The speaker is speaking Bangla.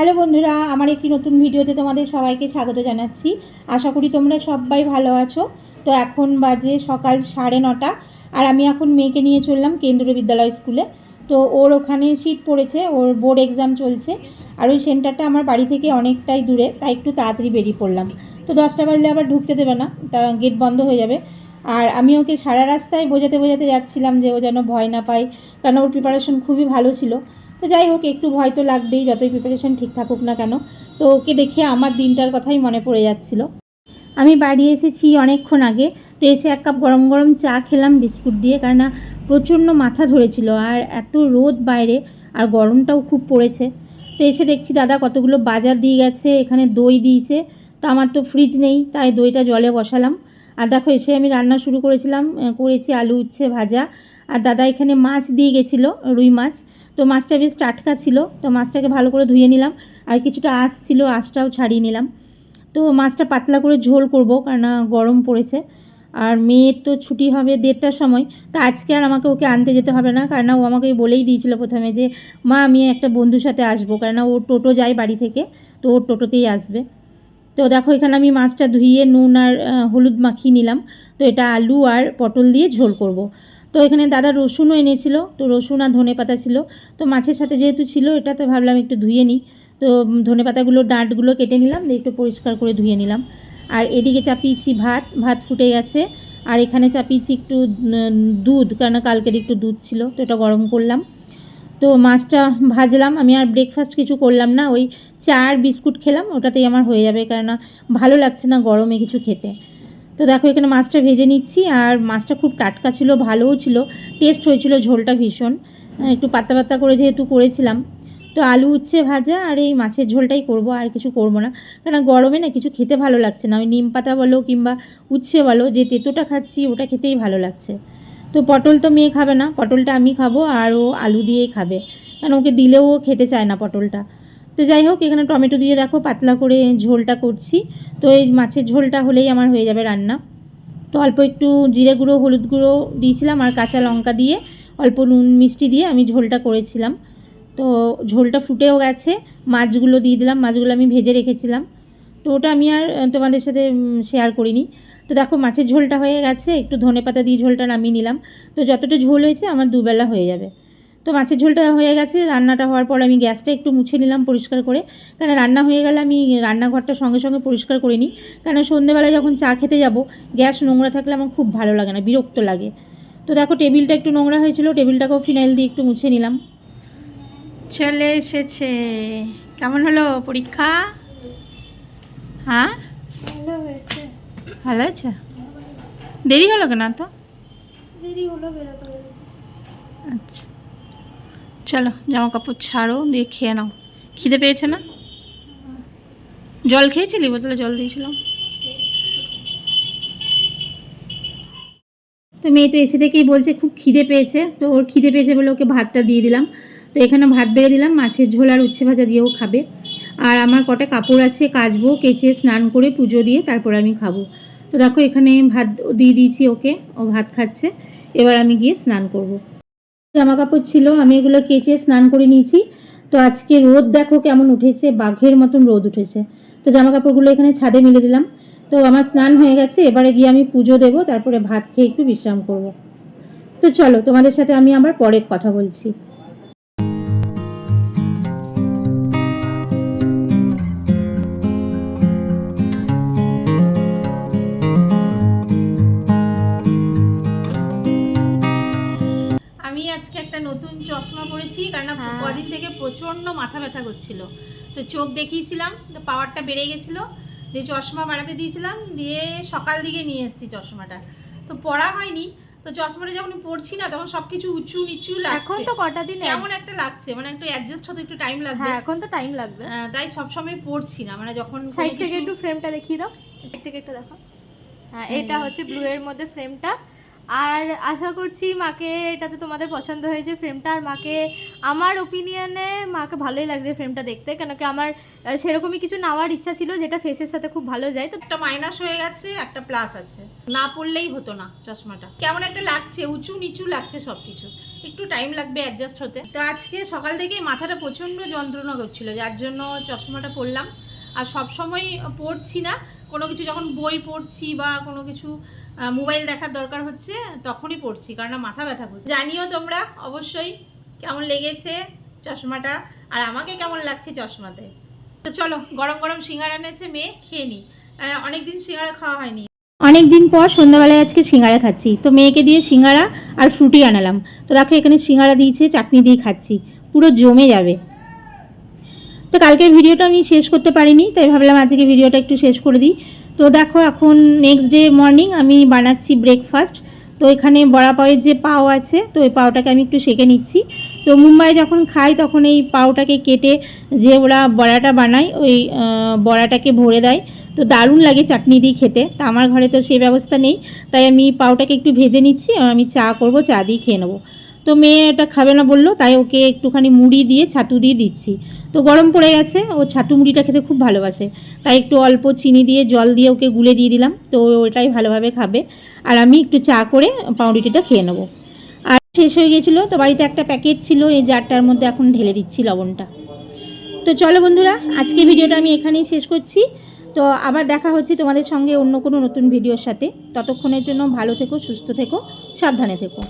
হ্যালো বন্ধুরা, আমার একটি নতুন ভিডিওতে তোমাদের সবাইকে স্বাগত জানাচ্ছি। আশা করি তোমরা সবাই ভালো আছো। তো এখন বাজে সকাল 9:30 আর আমি এখন মেয়েকে নিয়ে চললাম কেন্দ্রীয় বিদ্যালয় স্কুলে। তো ওর ওখানে সিট পড়েছে, ওর বোর্ড এক্সাম চলছে আর ওই সেন্টারটা আমার বাড়ি থেকে অনেকটাই দূরে, তাই একটু তাড়াতাড়ি বেরিয়ে পড়লাম। তো 10টা বাজলে আবার ঢুকতে দেবে না, তা গেট বন্ধ হয়ে যাবে। আর আমি ওকে সারা রাস্তায় বোঝাতে বোঝাতে যাচ্ছিলাম যে ও যেন ভয় না পায়, কারণ ওর প্রিপারেশন খুবই ভালো ছিল। তো যাই হোক, একটু ভয় তো লাগবেই যতই প্রিপারেশন ঠিক থাকুক না কেন। তো ওকে দেখে আমার দিনটার কথাই মনে পড়ে যাচ্ছিল। আমি বাড়ি এসেছি অনেকক্ষণ আগে। তো এসে এক কাপ গরম গরম চা খেলাম বিস্কুট দিয়ে, কারণ প্রচণ্ড মাথা ধরেছিল আর এত রোদ বাইরে আর গরমটাও খুব পড়েছে। তো এসে দেখছি দাদা কতগুলো বাজার দিয়ে গেছে, এখানে দই দিয়েছে। তো আমার তো ফ্রিজ নেই, তাই দইটা জলে বসালাম। আর দেখো এসে আমি রান্না শুরু করেছি আলু উচ্ছে ভাজা। আর দাদা এখানে মাছ দিয়ে গেছিলো, রুই মাছ। তো মাছটা বেশ টাটকা ছিল, তো মাছটাকে ভালো করে ধুয়ে নিলাম। আর কিছুটা আঁশ ছিল, আঁশটাও ছাড়িয়ে নিলাম। তো মাছটা পাতলা করে ঝোল করব, কারণ গরম পড়েছে। আর মেয়ের তো ছুটি হবে 1:30টার সময়। তা আজকে আর আমাকে ওকে আনতে যেতে হবে না, কারণ ও আমাকে বলেই দিয়েছিল প্রথমে যে মা আমি একটা বন্ধুর সাথে আসবো, কারণ ও টোটো যায় বাড়ি থেকে, তো ওর টোটোতেই আসবে। তো দেখো এখানে আমি মাছটা ধুয়ে নুন আর হলুদ মাখিয়ে নিলাম। তো এটা আলু আর পটল দিয়ে ঝোল করব। তো এখানে দাদা রসুনও এনেছিল, তো রসুন আর ধনেপাতা ছিল। তো মাছের সাথে যেহেতু ছিল এটা, তো ভাবলাম একটু ধুয়ে নিই। তো ধনেপাতাগুলো ডাঁটগুলো কেটে নিলাম, দিয়ে একটু পরিষ্কার করে ধুয়ে নিলাম। আর এদিকে চাপিয়েছি ভাত ফুটে গেছে। আর এখানে চাপিয়েছি একটু দুধ, কারণ কালকের একটু দুধ ছিল, তো এটা গরম করলাম। তো মাছটা ভাজলাম। আমি আর ব্রেকফাস্ট কিছু করলাম না, ওই চা আর বিস্কুট খেলাম, ওটাতেই আমার হয়ে যাবে, কারণ ভালো লাগছে না গরমে কিছু খেতে। তো দেখো এখানে মাছটা ভেজে নিচ্ছি। আর মাছটা খুব টাটকা ছিল, ভালোও ছিল, টেস্ট হয়েছিল, ঝোলটা ভীষণ একটু পাতলা পাতলা করে যেহেতু করেছিলাম। তো আলু উচ্ছে ভাজা আর এই মাছের ঝোলটাই করব, আর কিছু করব না, কারণ গরমে না কিছু খেতে ভালো লাগছে না। ওই নিম পাতা বলো কিংবা উচ্ছে বলো, যে তেঁতোটা খাচ্ছি ওটা খেতেই ভালো লাগছে। তো পটল তো মেয়ে খাবে না, পটলটা আমি খাবো, আর ও আলু দিয়েই খাবে, কারণ ওকে দিলেও ও খেতে চায় না পটলটা। তো যাই হোক, এখানে টমেটো দিয়ে দেখো পাতলা করে ঝোলটা করছি। তো এই মাছের ঝোলটা হলেই আমার হয়ে যাবে রান্না। তো অল্প একটু জিরে গুঁড়ো হলুদ গুঁড়ো দিয়েছিলাম আর কাঁচা লঙ্কা দিয়ে অল্প নুন মিষ্টি দিয়ে আমি ঝোলটা করেছিলাম। তো ঝোলটা ফুটেও গেছে, মাছগুলো দিয়ে দিলাম, মাছগুলো আমি ভেজে রেখেছিলাম। তো ওটা আমি আর তোমাদের সাথে শেয়ার করিনি। তো দেখো মাছের ঝোলটা হয়ে গেছে, একটু ধনেপাতা দিয়ে ঝোলটা নামিয়ে নিলাম। তো যতটা ঝোল হয়েছে আমার দুবেলা হয়ে যাবে। তো মাছের ঝোলটা হয়ে গেছে, রান্নাটা হওয়ার পর আমি গ্যাসটা একটু মুছে নিলাম পরিষ্কার করে, কারণ রান্না হয়ে গেলে আমি রান্নাঘরটা সঙ্গে সঙ্গে পরিষ্কার করে নিই, কারণ সন্ধ্যেবেলায় যখন চা খেতে যাব গ্যাস নোংরা থাকলে আমার খুব ভালো লাগে না, বিরক্ত লাগে। তো দেখো টেবিলটা একটু নোংরা হয়েছিল, টেবিলটাকেও ফিনাইল দিয়ে একটু মুছে নিলাম। চলে এসেছে। কেমন হলো পরীক্ষা? হ্যাঁ ভালো হয়েছে। দেরি হলো কেন? তো দেরি হলো বেরোতে। আচ্ছা চলো জামা কাপড় ছাড়ো, দিয়ে খেয়ে নাও। খিদে পেয়েছে না? জল খেয়েছিলি? বোতলে জল দিয়েছিলাম। তো মেয়ে তো এসে থেকেই বলছে খুব খিদে পেয়েছে, তো ওর খিদে পেয়েছে বলে ওকে ভাতটা দিয়ে দিলাম। তো এখানে ভাত বেড়ে দিলাম, মাছের ঝোল আর উচ্ছে ভাজা দিয়েও খাবে। আর আমার কটা কাপড় আছে কাচবো, কেচে স্নান করে পুজো দিয়ে তারপর আমি খাবো। তো দেখো এখানে ভাত দিয়ে দিয়েছি ওকে, ও ভাত খাচ্ছে। এবার আমি গিয়ে স্নান করব। জামা কাপড় ছিল, আমি এগুলো কেচে স্নান করে নিয়েছি। তো আজকে রোদ দেখো কেমন উঠেছে, বাঘের মতন রোদ উঠেছে। তো জামা কাপড়গুলো এখানে ছাদে মেলে দিলাম। তো আমার স্নান হয়ে গেছে, এবারে গিয়ে আমি পুজো দেবো, তারপরে ভাত খেয়ে একটু বিশ্রাম করব। তো চলো তোমাদের সাথে আমি আবার পরে কথা বলছি। আমি আজকে একটা নতুন চশমা পরেছি, কারণ কদিন থেকে প্রচণ্ড মাথা ব্যথা করছিল। তো চোখ দেখিয়েছিলাম, তো পাওয়ারটা বেড়ে গেছিলো, দিয়ে চশমা বাড়াতে দিয়েছিলাম, দিয়ে সকাল দিকে নিয়ে এসেছি চশমাটা। তো পরা হয়নি, তো চশমাটা যখন পরছি না তখন সব কিছু উঁচু নিচু লাগছে। এখন তো কটা দিন কেমন একটা লাগছে, মানে একটু অ্যাডজাস্ট হতে একটু টাইম লাগবে। হ্যাঁ এখন তো টাইম লাগবে, তাই সবসময় পরছি না, মানে যখন সাইড থেকে একটু ফ্রেমটা দেখিয়ে দাও, সাইড থেকে একটু দেখো। হ্যাঁ এটা হচ্ছে ব্লু এর মধ্যে ফ্রেমটা, আর আশা করছি মাকে এটাতে তোমাদের পছন্দ হয়েছে ফ্রেমটা। আর মাকে আমার ওপিনিয়নে মাকে ভালোই লাগছে ফ্রেমটা দেখতে, কেন কি আমার সেরকমই কিছু নেওয়ার ইচ্ছা ছিল যেটা ফেসের সাথে খুব ভালো যায়। তো একটা মাইনাস হয়ে গেছে, একটা প্লাস আছে, না পড়লেই হতো না চশমাটা। কেমন একটা লাগছে, উঁচু নিচু লাগছে সবকিছু, একটু টাইম লাগবে অ্যাডজাস্ট হতে। তো আজকে সকাল থেকেই মাথাটা প্রচণ্ড যন্ত্রণা করছিল, যার জন্য চশমাটা পরলাম। আর সবসময় পড়ছি না, কোনো কিছু যখন বই পড়ছি বা কোনো কিছু মোবাইল দেখার দরকার হচ্ছে তখনই পড়ছি, কারণ মাথা ব্যথা করছে। জানিও তোমরা অবশ্যই কেমন লেগেছে চশমাটা, আর আমাকে কেমন লাগছে চশমাতে। তো চলো, গরম গরম সিঙ্গারা এনেছে মেয়ে, খেয়ে নিই। অনেকদিন সিঙ্গারা খাওয়া হয়নি। অনেকদিন পর সন্ধ্যাবেলায় আজকে সিঙ্গারা খাচ্ছি। তো মেয়েকে দিয়ে সিঙ্গারা আর ফ্রুটি আনালাম। তো দেখো এখানে সিঙ্গারা দিয়েছে, চাটনি দিয়ে খাচ্ছি, পুরো জমে যাবে। তো কালকের ভিডিওটা আমি শেষ করতে পারিনি, তাই ভাবলাম আজকে ভিডিওটা একটু শেষ করে দিই। তো দেখো এখন নেক্সট ডে মর্নিং আমি বানাচ্ছি ব্রেকফাস্ট। তো এখানে বড়া পাওয়ের যে পাও আছে, তো এই পাওটাকে আমি একটু সেঁকে নিচ্ছি। তো মুম্বাই যখন খাই তখন এই পাওটাকে কেটে যে ওরা বড়াটা বানায়, ওই বড়াটাকে ভরে দেয়। তো দারুণ লাগে চাটনি দিয়ে খেতে। তা আমার ঘরে তো সেই ব্যবস্থা নেই, তাই আমি পাওটাকে একটু ভেজে নিচ্ছি। আমি চা করব, চা দিয়ে খেয়ে নেবো। তো মেয়ে এটা খাবে না বললো, তাই ওকে একটুখানি মুড়ি দিয়ে ছাতু দিয়ে দিচ্ছি। তো গরম পড়ে গেছে, ও ছাতু মুড়িটা খেতে খুব ভালোবাসে, তাই একটু অল্প চিনি দিয়ে জল দিয়ে ওকে গুলে দিয়ে দিলাম। তো ওটাই ভালোভাবে খাবে, আর আমি একটু চা করে পাউরুটিটা খেয়ে নেবো। আর শেষ হয়ে গেছিলো, তো বাড়িতে একটা প্যাকেট ছিল, এই জারটার মধ্যে এখন ঢেলে দিচ্ছি লবণটা। তো চলো বন্ধুরা, আজকে ভিডিওটা আমি এখানেই শেষ করছি। তো আবার দেখা হচ্ছে তোমাদের সঙ্গে অন্য কোনো নতুন ভিডিওর সাথে। ততক্ষণের জন্য ভালো থেকো, সুস্থ থেকো, সাবধানে থেকো।